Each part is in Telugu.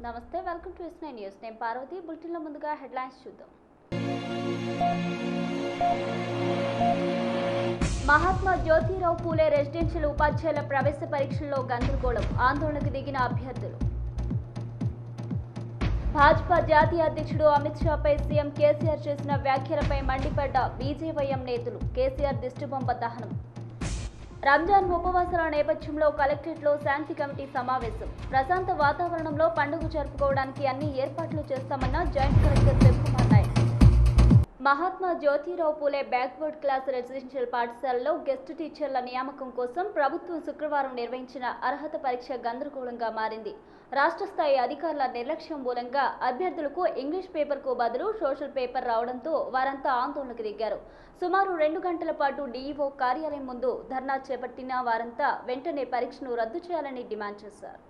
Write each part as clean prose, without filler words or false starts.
నమస్తే, వెల్కమ్ టు S9 న్యూస్. నేను పార్వతి. బులెటిన్లో ముందుగా హెడ్లైన్స్ చూద్దాం. మహాత్మా జ్యోతిరావు పూలే రెసిడెన్షియల్ ఉపాధ్యాయుల ప్రవేశ పరీక్షల్లో గందరగోళం, ఆందోళనకు దిగిన అభ్యర్థులు. భాజపా జాతీయ అధ్యక్షుడు అమిత్ షాపై సీఎం కేసీఆర్ చేసిన వ్యాఖ్యలపై మండిపడ్డ బీజేవైఎం నేతలు. కేసీఆర్ దిష్టిబొమ్మ దహనం. రంజాన్ ఉపవాసాల నేపథ్యంలో కలెక్టరేట్లో శాంతి కమిటీ సమావేశం. ప్రశాంత వాతావరణంలో పండుగ జరుపుకోవడానికి అన్ని ఏర్పాట్లు చేస్తామన్న joint collector Shivakumar Naik. Mahatma Jyotirao Phule backward class residential పాఠశాలలో గెస్ట్ టీచర్ల నియామకం కోసం ప్రభుత్వం శుక్రవారం నిర్వహించిన అర్హత పరీక్ష గందరగోళంగా మారింది. రాష్ట్ర స్థాయి అధికారుల నిర్లక్ష్యం మూలంగా అభ్యర్థులకు ఇంగ్లీష్ పేపర్కు బదులు సోషల్ పేపర్ రావడంతో వారంతా ఆందోళనకు దిగారు. సుమారు 2 గంటల పాటు డీఈఓ కార్యాలయం ముందు ధర్నా చేపట్టిన వారంతా వెంటనే పరీక్షను రద్దు చేయాలని డిమాండ్ చేశారు.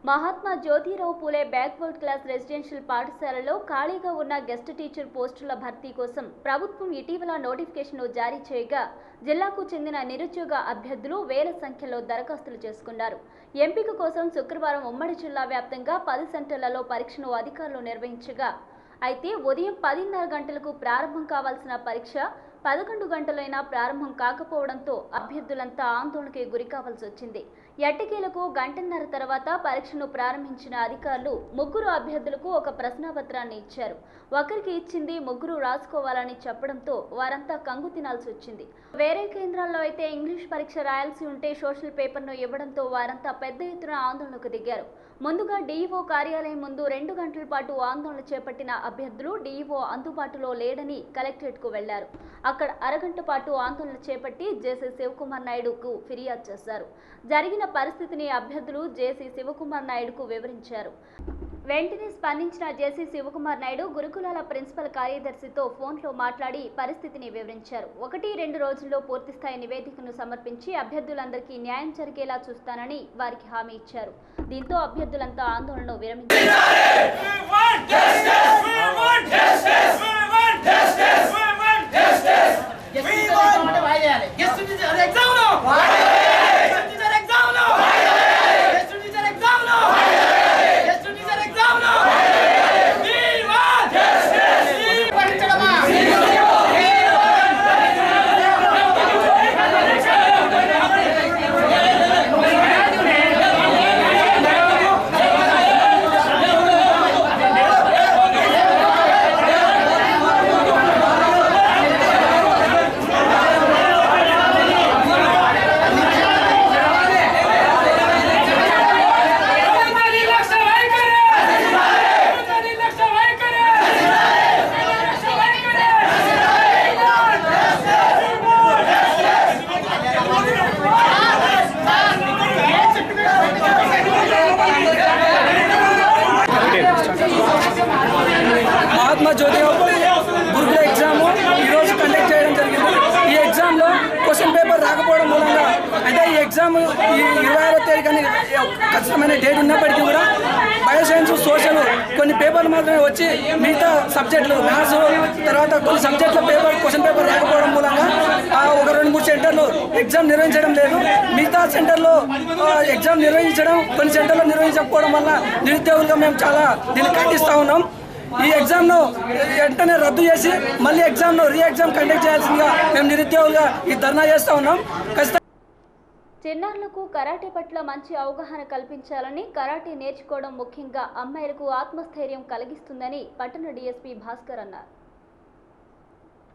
Mahatma Jyotirao Phule backward class residential పాఠశాలలో ఖాళీగా ఉన్న గెస్ట్ టీచర్ పోస్టుల భర్తీ కోసం ప్రభుత్వం ఇటీవల నోటిఫికేషన్ను జారీ చేయగా జిల్లాకు చెందిన నిరుద్యోగ అభ్యర్థులు వేల సంఖ్యలో దరఖాస్తులు చేసుకున్నారు. ఎంపిక కోసం శుక్రవారం ఉమ్మడి జిల్లా వ్యాప్తంగా 10 సెంటర్లలో పరీక్షను అధికారులు నిర్వహించగా అయితే ఉదయం 10:30 గంటలకు ప్రారంభం కావాల్సిన పరీక్ష 11 గంటలైనా ప్రారంభం కాకపోవడంతో అభ్యర్థులంతా ఆందోళనకి గురికావాల్సి వచ్చింది. ఎట్టకేలకు గంటన్నర తర్వాత పరీక్షను ప్రారంభించిన అధికారులు 3 అభ్యర్థులకు ఒక ప్రశ్నాపత్రాన్ని ఇచ్చారు. ఒకరికి ఇచ్చింది 3 రాసుకోవాలని చెప్పడంతో వారంతా కంగు తినాల్సి వచ్చింది. వేరే కేంద్రాల్లో అయితే ఇంగ్లీష్ పరీక్ష రాయాల్సి ఉంటే సోషల్ పేపర్ను ఇవ్వడంతో వారంతా పెద్ద ఎత్తున ఆందోళనకు దిగారు. ముందుగా డీఈఓ కార్యాలయం ముందు 2 గంటల పాటు ఆందోళన చేపట్టిన అభ్యర్థులు డీఈఓ అందుబాటులో లేడని కలెక్టరేట్కు వెళ్లారు. అక్కడ అరగంట పాటు ఆందోళన చేపట్టి జేసీ శివకుమార్ నాయుడుకు ఫిర్యాదు చేశారు. జరిగిన పరిస్థితిని అభ్యర్థులు జేసీ శివకుమార్ నాయుడుకు వివరించారు. వెంటనే స్పందించిన జేసీ శివకుమార్ నాయుడు గురుకులాల ప్రిన్సిపల్ కార్యదర్శితో ఫోన్లో మాట్లాడి పరిస్థితిని వివరించారు. 1-2 రోజుల్లో పూర్తిస్థాయి నివేదికను సమర్పించి అభ్యర్థులందరికీ న్యాయం జరిగేలా చూస్తానని వారికి హామీ ఇచ్చారు. దీంతో అభ్యర్థులంతా ఆందోళనను విరమించారు. మహాత్మా జ్యోతిరావు గురుకుల ఎగ్జామ్ ఈరోజు కండక్ట్ చేయడం జరిగింది. ఈ ఎగ్జామ్లో క్వశ్చన్ పేపర్ రాకపోవడం మూలంగా అంటే ఈ ఎగ్జామ్ ఈ 26వ తేదీ కానీ ఖచ్చితమైన డేట్ ఉన్నప్పటికీ కూడా బయోసైన్స్, సోషల్ కొన్ని పేపర్లు మాత్రమే వచ్చి మిగతా సబ్జెక్టులు మ్యాథ్స్ తర్వాత కొన్ని సబ్జెక్టుల క్వశ్చన్ పేపర్ రాకపోవడం మూలంగా ఒక 2-3 సెంటర్లు ఎగ్జామ్ నిర్వహించడం లేదు. మిగతా సెంటర్లో ఎగ్జామ్ నిర్వహించడం, కొన్ని సెంటర్లో నిర్వహించకపోవడం వల్ల నిరుద్యోగులుగా మేము చాలా దీన్ని ఖండిస్తూ ఉన్నాం. ఈ ఎగ్జామ్ను వెంటనే రద్దు చేసి మళ్ళీ ఎగ్జామ్ను రీ ఎగ్జామ్ కండక్ట్ చేయాల్సిందిగా మేము నిరుద్యోగులుగా ఈ ధర్నా చేస్తూ ఉన్నాం. చిన్నారులకు కరాటే పట్ల మంచి అవగాహన కల్పించాలని, కరాటే నేర్చుకోవడం ముఖ్యంగా అమ్మాయిలకు ఆత్మస్థైర్యం కలిగిస్తుందని పట్టణ డీఎస్పీ భాస్కర్ అన్నారు.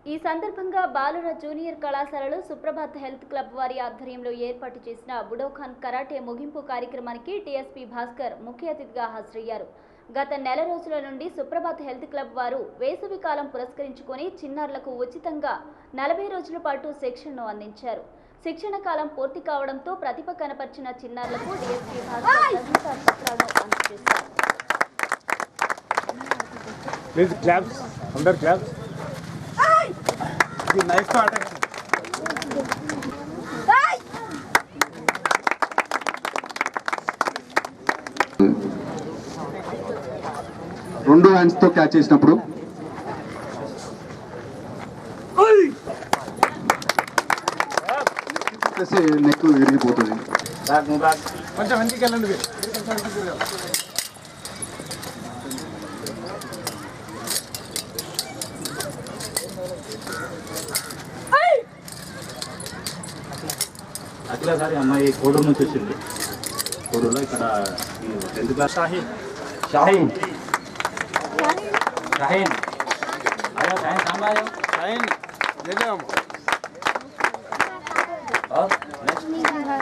ఈ సందర్భంగా బాలుర జూనియర్ కళాశాలలో సుప్రభాత్ హెల్త్ క్లబ్ వారి ఆధ్వర్యంలో ఏర్పాటు చేసిన బుడోఖాన్ కరాటే ముగింపు కార్యక్రమానికి డీఎస్పీ భాస్కర్ ముఖ్య అతిథిగా హాజరయ్యారు. గత నెల రోజుల నుండి సుప్రభాత్ హెల్త్ క్లబ్ వారు వేసవి కాలం పురస్కరించుకొని చిన్నారులకు ఉచితంగా 40 రోజుల పాటు శిక్షణను అందించారు. శిక్షణ కాలం పూర్తి కావడంతో ప్రతిభ కనపర్చిన చిన్నారులకు డీఎస్పీ భాస్కర్ ప్రశంసా పత్రాలను అందజేశారు. రెండు హ్యాండ్స్ తో క్యాచ్ చేసినప్పుడు నెక్ విరిగిపోతుంది. కొంచెం వెనక్కి వెళ్ళండి మీరు. అఖిలసారి అమ్మాయి కోడూరు నుంచి వచ్చింది. కోడూరులో ఇక్కడ 10th క్లాస్ షాహీన్ షాహీన్ షాహీన్ आयो शाहीन सामने आयो शाहीन ले ले हम और next Nikhar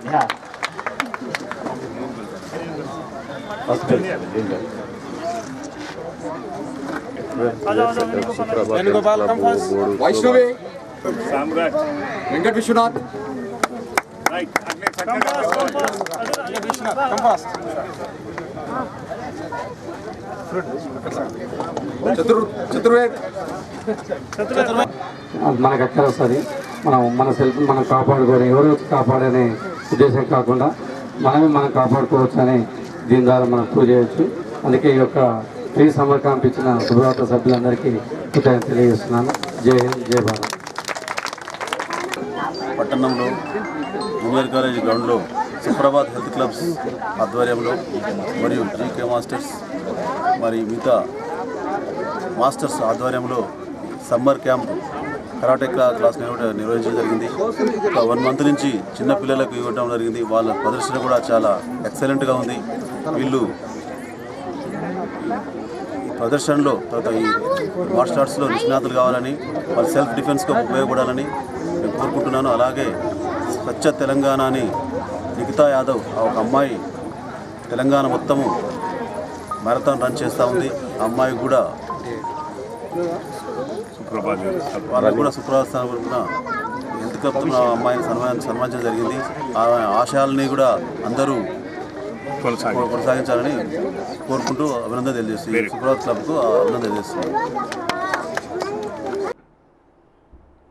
Nikhar Venugopal come fast Vaishnavi Samrat Venkat Vishwanath right come fast Chaturved మనకు ఎక్కడ వస్తుంది. మన సెల్ఫ్ మనం కాపాడుకోవాలి, ఎవరు కాపాడనే ఉద్దేశం కాకుండా మనం కాపాడుకోవచ్చు అని దీని ద్వారా మనం ప్రూవ్ చేయొచ్చు. అందుకే ఈ యొక్క ఫ్రీ సమ్మర్ క్యాంప్ ఇచ్చిన శుభ్రత సభ్యులందరికీ కృతజ్ఞతలు తెలియజేస్తున్నాను. జై హింద్, జై భారత్. పట్టణంలో జూనియర్ కాలేజ్ గ్రౌండ్లో సుప్రభాత్ హెల్త్ క్లబ్స్ ఆధ్వర్యంలో మరియు జీకే మాస్టర్స్ మరి మిగతా మాస్టర్స్ ఆధ్వర్యంలో సమ్మర్ క్యాంప్ కరాటే క్లాస్ నిర్వహించడం జరిగింది. ఒక 1 మంత్ నుంచి చిన్న పిల్లలకు ఇవ్వడం జరిగింది. వాళ్ళ ప్రదర్శన కూడా చాలా ఎక్సలెంట్గా ఉంది. వీళ్ళు ఈ ప్రదర్శనలో తర్వాత ఈ మార్షల్ ఆర్ట్స్లో నిష్ణాతులు కావాలని, వాళ్ళ సెల్ఫ్ డిఫెన్స్గా ఉపయోగపడాలని నేను కోరుకుంటున్నాను. అలాగే స్వచ్ఛ తెలంగాణ అని నిఖితా యాదవ్ ఒక అమ్మాయి తెలంగాణ మొత్తము మ్యారథాన్ రన్ చేస్తూ ఉంది. ఆ అమ్మాయి కూడా వాళ్ళకు కూడా సుప్రభాతం కూడా హెల్త్ క్లబ్తో ఆ అమ్మాయిని సన్మానించడం జరిగింది. ఆ ఆశయాలని కూడా అందరూ కొనసాగించాలని కోరుకుంటూ అభినందన తెలియజేస్తుంది. సుప్రభాత్ క్లబ్కు అభినందన తెలియజేస్తుంది.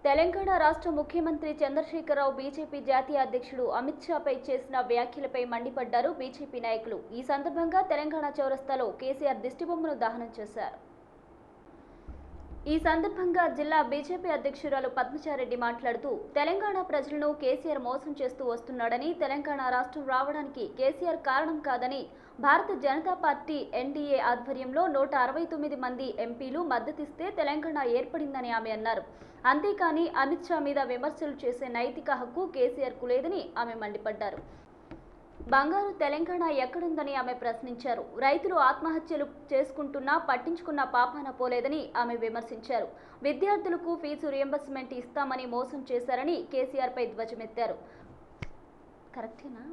తెలంగాణ రాష్ట్ర ముఖ్యమంత్రి చంద్రశేఖరరావు బీజేపీ జాతీయ అధ్యక్షుడు అమిత్ షాపై చేసిన వ్యాఖ్యలపై మండిపడ్డారు బీజేపీ నాయకులు. ఈ సందర్భంగా తెలంగాణ చౌరస్తాలో కేసీఆర్ దిష్టిబొమ్మను దహనం చేశారు. ఈ సందర్భంగా జిల్లా బీజేపీ అధ్యక్షురాలు పద్మచారెడ్డి మాట్లాడుతూ తెలంగాణ ప్రజలను కేసీఆర్ మోసం చేస్తూ వస్తున్నాడని, తెలంగాణ రాష్ట్రం రావడానికి కేసీఆర్ కారణం కాదని, భారత జనతా పార్టీ ఎన్డీఏ ఆధ్వర్యంలో 169 మంది ఎంపీలు మద్దతిస్తే తెలంగాణ ఏర్పడిందని ఆమె అన్నారు. అంతేకాని అమిత్ షా మీద విమర్శలు చేసే నైతిక హక్కు కేసీఆర్కు లేదని ఆమె మండిపడ్డారు. బంగారు తెలంగాణ ఎక్కడుందని ఆమె ప్రశ్నించారు. రైతులు ఆత్మహత్యలు చేసుకుంటున్నా పట్టించుకున్న పాపాన పోలేదని ఆమె విమర్శించారు. విద్యార్థులకు ఫీజు రియంబర్స్మెంట్ ఇస్తామని మోసం చేశారని కేసీఆర్ పై ధ్వజమెత్తారు. కరెక్టేనా?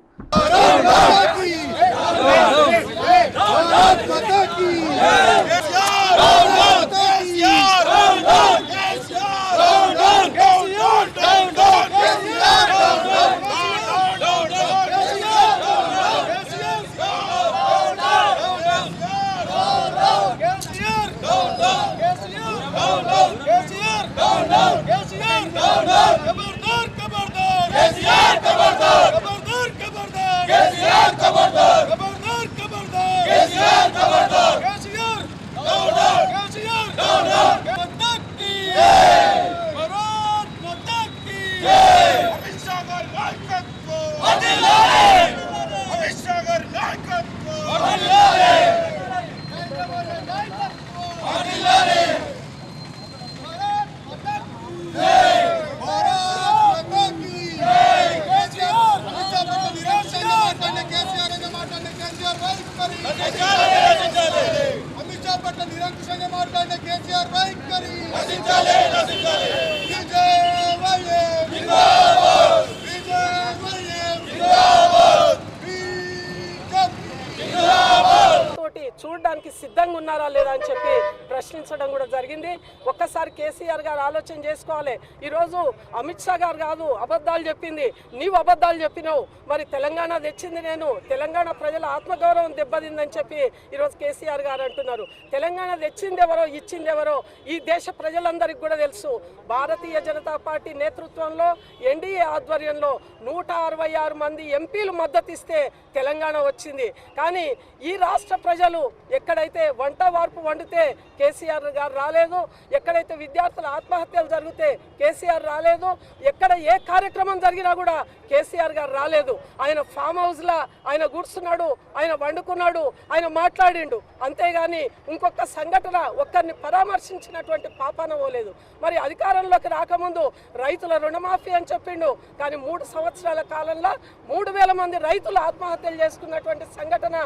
చూడడానికి సిద్ధంగా ఉన్నారా లేదా అని చెప్పి ప్రశ్నించడం కూడా జరిగింది. ఒక్కసారి కేసీఆర్ గారు ఆలోచన చేసుకోవాలి. ఈరోజు అమిత్ షా గారు కాదు అబద్ధాలు చెప్పింది, నీవు అబద్ధాలు చెప్పినావు. మరి తెలంగాణ తెచ్చింది నేను, తెలంగాణ ప్రజల ఆత్మగౌరవం దెబ్బతిందని చెప్పి ఈరోజు కేసీఆర్ గారు అంటున్నారు. తెలంగాణ తెచ్చింది ఎవరో, ఇచ్చింది ఎవరో ఈ దేశ ప్రజలందరికీ కూడా తెలుసు. భారతీయ జనతా పార్టీ నేతృత్వంలో ఎన్డీఏ ఆధ్వర్యంలో 166 మంది ఎంపీలు మద్దతిస్తే తెలంగాణ వచ్చింది. కానీ ఈ రాష్ట్ర ప్రజలు ఎక్కడైతే వంట వార్పు వండితే కేసీఆర్ గారు రాలేదు, ఎక్కడైతే విద్యార్థుల ఆత్మహత్యలు జరిగితే కేసీఆర్ రాలేదు, ఎక్కడ ఏ కార్యక్రమం జరిగినా కూడా కేసీఆర్ గారు రాలేదు. ఆయన ఫామ్ హౌస్లా ఆయన కూర్చున్నాడు, ఆయన వండుకున్నాడు, ఆయన మాట్లాడిండు, అంతేగాని ఇంకొక సంఘటన ఒక్కరిని పరామర్శించినటువంటి పాపాన పోలేదు. మరి అధికారంలోకి రాకముందు రైతుల రుణమాఫీ అని చెప్పిండు, కానీ 3 సంవత్సరాల కాలంలో 3000 మంది రైతులు ఆత్మహత్యలు చేసుకున్నటువంటి సంఘటన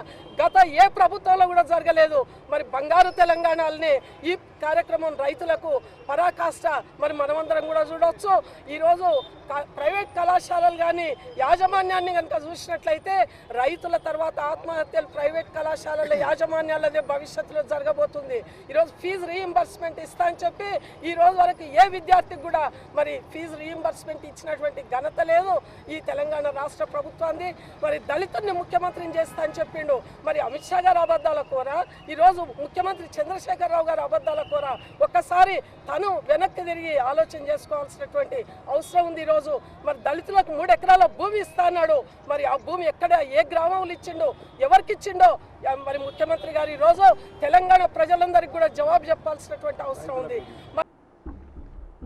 గత ఏ ప్రభుత్వంలో కూడా జరగలేదు. మరి బంగారు తెలంగాణని ఈ కార్యక్రమం రైతులకు పరాకాష్ట మరి మనమందరం కూడా చూడవచ్చు. ఈరోజు ప్రైవేట్ కళాశాలలు కానీ యాజమాన్యాన్ని కనుక చూసినట్లయితే రైతుల తర్వాత ఆత్మహత్యలు ప్రైవేట్ కళాశాలల యాజమాన్యాలదే భవిష్యత్తులో జరగబోతుంది. ఈరోజు ఫీజు రీయింబర్స్మెంట్ ఇస్తా అని చెప్పి ఈ రోజు వరకు ఏ విద్యార్థికి కూడా మరి ఫీజు రీయింబర్స్మెంట్ ఇచ్చినటువంటి ఘనత లేదు ఈ తెలంగాణ రాష్ట్ర ప్రభుత్వాన్ని. మరి దళితుల్ని ముఖ్యమంత్రిని చేస్తా అని చెప్పిండు, మరి అమిత్ షా గారు అబద్ధాల కోర, ఈరోజు ముఖ్యమంత్రి చంద్రశేఖరరావు గారు అబద్ధాల కోర. ఒక్కసారి తను వెనక్కి తిరిగి ఆలోచన చేసుకోవాల్సినటువంటి అవసరం ఉంది. ఈరోజు మరి దళితులకు 3 ఎకరాల భూమి ఇస్తా అన్నాడు, మరి ఆ భూమి ఎక్కడ ఏ గ్రామంలో ఇచ్చిండో ఎవరికి ఇచ్చిండో మరి ముఖ్యమంత్రి గారు ఈరోజు తెలంగాణ ప్రజలందరికీ కూడా జవాబు చెప్పాల్సినటువంటి అవసరం ఉంది.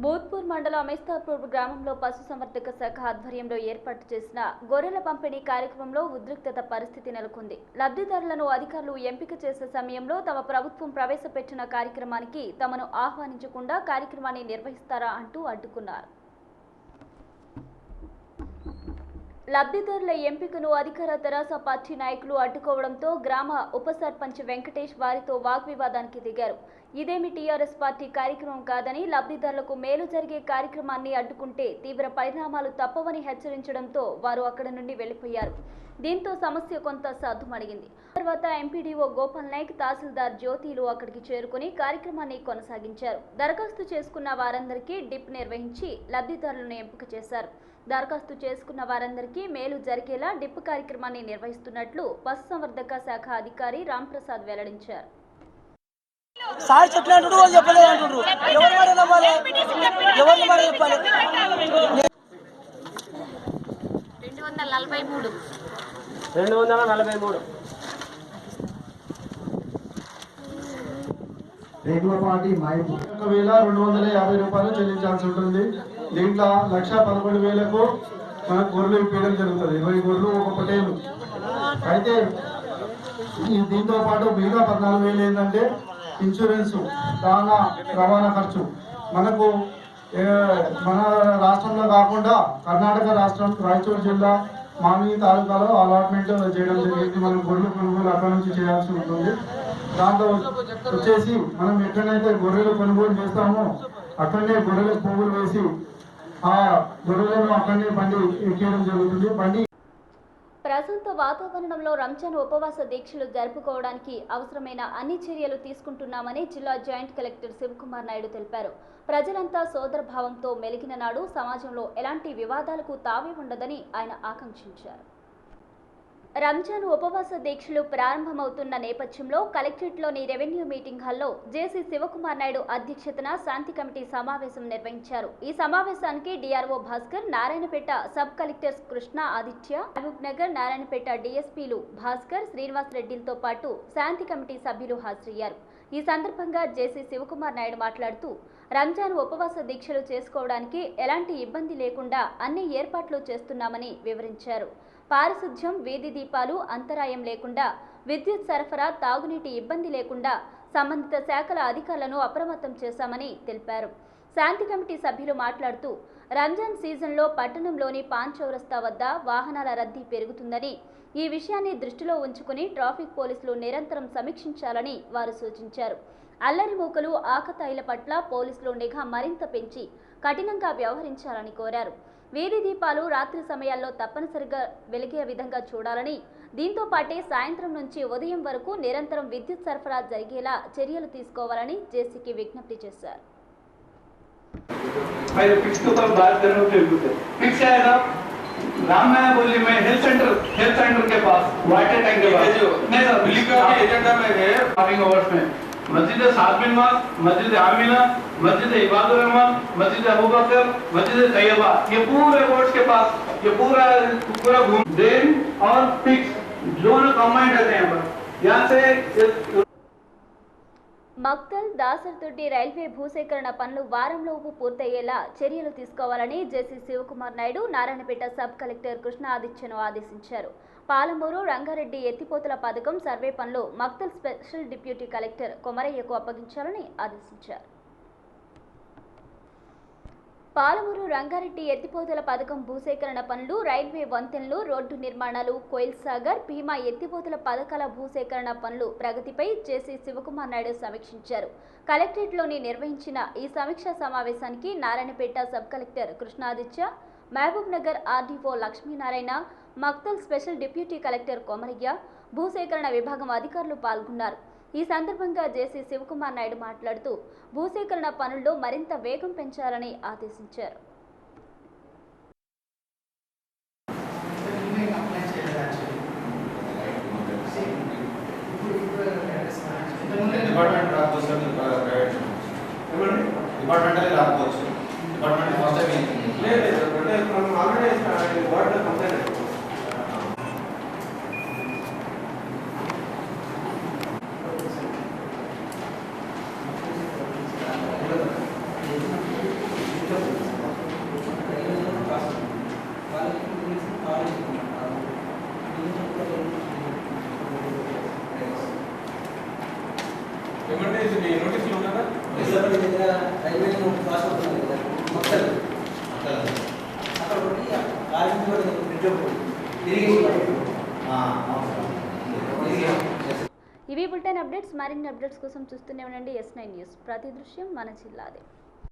భూత్పూర్ మండలం అమేస్తాపూర్ గ్రామంలో పశుసంవర్ధక శాఖ ఆధ్వర్యంలో ఏర్పాటు చేసిన గొర్రెల పంపిణీ కార్యక్రమంలో ఉద్రిక్తత పరిస్థితి నెలకొంది. లబ్ధిదారులను అధికారులు ఎంపిక చేసే సమయంలో తమ ప్రభుత్వం ప్రవేశపెట్టిన కార్యక్రమానికి తమను ఆహ్వానించకుండా కార్యక్రమాన్ని నిర్వహిస్తారా అంటూ అడ్డుకున్నారు. లబ్ధిదారుల ఎంపికను అధికార తెరాస పార్టీ నాయకులు అడ్డుకోవడంతో గ్రామ ఉప సర్పంచ్ వెంకటేష్ వారితో వాగ్వివాదానికి దిగారు. ఇదేమి టీఆర్ఎస్ పార్టీ కార్యక్రమం కాదని, లబ్ధిదారులకు మేలు జరిగే కార్యక్రమాన్ని అడ్డుకుంటే తీవ్ర పరిణామాలు తప్పవని హెచ్చరించడంతో వారు అక్కడి నుండి వెళ్లిపోయారు. దీంతో సమస్య కొంత సద్దుమణిగింది. తర్వాత ఎంపీడీఓ గోపాల్ నాయక్, తహసీల్దార్ జ్యోతిలు అక్కడికి చేరుకుని కార్యక్రమాన్ని కొనసాగించారు. దరఖాస్తు చేసుకున్న వారందరికీ డిప్ నిర్వహించి లబ్ధిదారులను ఎంపిక చేశారు. దరఖాస్తు చేసుకున్న వారందరికీ మేలు జరిగేలా డిప్ కార్యక్రమాన్ని నిర్వహిస్తున్నట్లు పశుసంవర్ధక శాఖ అధికారి రాంప్రసాద్ వెల్లడించారు. సార్ చెప్పినట్టు వాళ్ళు చెప్పలేదు అంటున్నారు. ఎవరు మరి నమ్మాలి, ఎవరిని మరి చెప్పాలి? 243 రెగ్యులర్ పార్టీ 1,250 రూపాయలు చెల్లించాల్సి ఉంటుంది. దీంట్లో 1,11,000కు మనకు గొర్రెలు ఇప్పించడం జరుగుతుంది. 20 గొర్రెలు ఒక పొటేలు. అయితే దీంతో పాటు మిగతా 14,000 ఏంటంటే ఇన్సూరెన్స్, దానా, రవాణా ఖర్చు. మనకు మన రాష్ట్రంలో కాకుండా కర్ణాటక రాష్ట్రం రాయచూరు జిల్లా మామి తాలూకాలో అలాట్మెంట్ చేయడం జరిగింది. మనం గొర్రెలు కొనుగోలు అక్కడ నుంచి చేయాల్సి ఉంటుంది. దాంట్లో వచ్చేసి మనం ఎక్కడైతే గొర్రెలు కొనుగోలు చేస్తామో అక్కడనే గొర్రెలకు పువ్వులు వేసి ఆ గొర్రెలను అక్కడనే బండి ఎక్కేయడం జరుగుతుంది. బండి ప్రశాంత వాతావరణంలో రంజాన్ ఉపవాస దీక్షలు జరుపుకోవడానికి అవసరమైన అన్ని చర్యలు తీసుకుంటున్నామని జిల్లా జాయింట్ కలెక్టర్ శివకుమార్ నాయుడు తెలిపారు. ప్రజలంతా సోదరభావంతో మెలిగిన నాడు సమాజంలో ఎలాంటి వివాదాలకు తావే ఉండదని ఆయన ఆకాంక్షించారు. రంజాన్ ఉపవాస దీక్షలు ప్రారంభమవుతున్న నేపథ్యంలో కలెక్టరేట్లోని రెవెన్యూ మీటింగ్ హాల్లో జేసీ శివకుమార్ నాయుడు అధ్యక్షతన శాంతి కమిటీ సమావేశం నిర్వహించారు. ఈ సమావేశానికి DRO Bhaskar, Narayanpet sub collectors Krishna, Aditya, Mahbubnagar, Narayanpet డీఎస్పీలు భాస్కర్, శ్రీనివాస్ రెడ్డిలతో పాటు శాంతి కమిటీ సభ్యులు హాజరయ్యారు. ఈ సందర్భంగా జేసీ శివకుమార్ నాయుడు మాట్లాడుతూ రంజాన్ ఉపవాస దీక్షలు చేసుకోవడానికి ఎలాంటి ఇబ్బంది లేకుండా అన్ని ఏర్పాట్లు చేస్తున్నామని వివరించారు. పారిశుధ్యం, వీధి దీపాలు అంతరాయం లేకుండా, విద్యుత్ సరఫరా, తాగునీటి ఇబ్బంది లేకుండా సంబంధిత శాఖల అధికారులను అప్రమత్తం చేశామని తెలిపారు. శాంతి కమిటీ సభ్యులు మాట్లాడుతూ రంజాన్ సీజన్లో పట్టణంలోని పాన్ చౌరస్తా వద్ద వాహనాల రద్దీ పెరుగుతుందని, ఈ విషయాన్ని దృష్టిలో ఉంచుకుని ట్రాఫిక్ పోలీసులు నిరంతరం సమీక్షించాలని వారు సూచించారు. అల్లరి మూకలు, ఆకతాయిల పట్ల పోలీసులు నిఘా మరింత పెంచి కఠినంగా వ్యవహరించాలని కోరారు. వీధి దీపాలు రాత్రి సమయాల్లో తప్పనిసరిగా వెలిగే విధంగా చూడాలని, దీంతో పాటే సాయంత్రం నుంచి ఉదయం వరకు నిరంతరం విద్యుత్ సరఫరా జరిగేలా చర్యలు తీసుకోవాలని జేసీకి విజ్ఞప్తి చేశారు. रामनाया बोली में हेल्थ सेंटर के पास वाटर टैंक के पास नहीं सर बिल्ली का एजेंडा में है फार्मिंग ओवर्स में मस्जिद सादबिन मास, मस्जिद आमिना, मस्जिद इबादुर रहमान, मस्जिद अबू बकर, मस्जिद तैयबा, ये पूरे ओवर्स के पास ये पूरा घूम देन और फिक्स जोन कमांड रहते हैं यहाँ पर। यहाँ से మక్తల్ దాసర్తొట్టి రైల్వే భూసేకరణ పనులు వారంలోపు పూర్తయ్యేలా చర్యలు తీసుకోవాలని జేసీ శివకుమార్ నాయుడు నారాయణపేట సబ్ కలెక్టర్ కృష్ణ ఆదిత్యను ఆదేశించారు. పాలమూరు రంగారెడ్డి ఎత్తిపోతల పథకం సర్వే పనులు మక్తల్ స్పెషల్ డిప్యూటీ కలెక్టర్ కొమరయ్యకు అప్పగించాలని ఆదేశించారు. పాలమూరు రంగారెడ్డి ఎత్తిపోతల పథకం భూసేకరణ పనులు, రైల్వే వంతెనలు, రోడ్డు నిర్మాణాలు, కోయిల్ సాగర్, భీమా ఎత్తిపోతల పథకాల భూసేకరణ పనులు ప్రగతిపై జేసీ శివకుమార్ నాయుడు సమీక్షించారు. కలెక్టరేట్లోని నిర్వహించిన ఈ సమీక్షా సమావేశానికి Narayanpet sub collector Krishnaditya, Mahabubnagar RDO Lakshminarayana, Makthal special deputy collector Komaraiah, భూసేకరణ విభాగం అధికారులు పాల్గొన్నారు. ఈ సందర్భంగా జేసీ శివకుమార్ నాయుడు మాట్లాడుతూ భూసేకరణ పనుల్లో మరింత వేగం పెంచాలని ఆదేశించారు. ఇవి బులెటిన్ అప్డేట్స్. మరిన్ని అప్డేట్స్ కోసం చూస్తూనే ఉండండి S9 న్యూస్. ప్రతి దృశ్యం మన జిల్లాదే.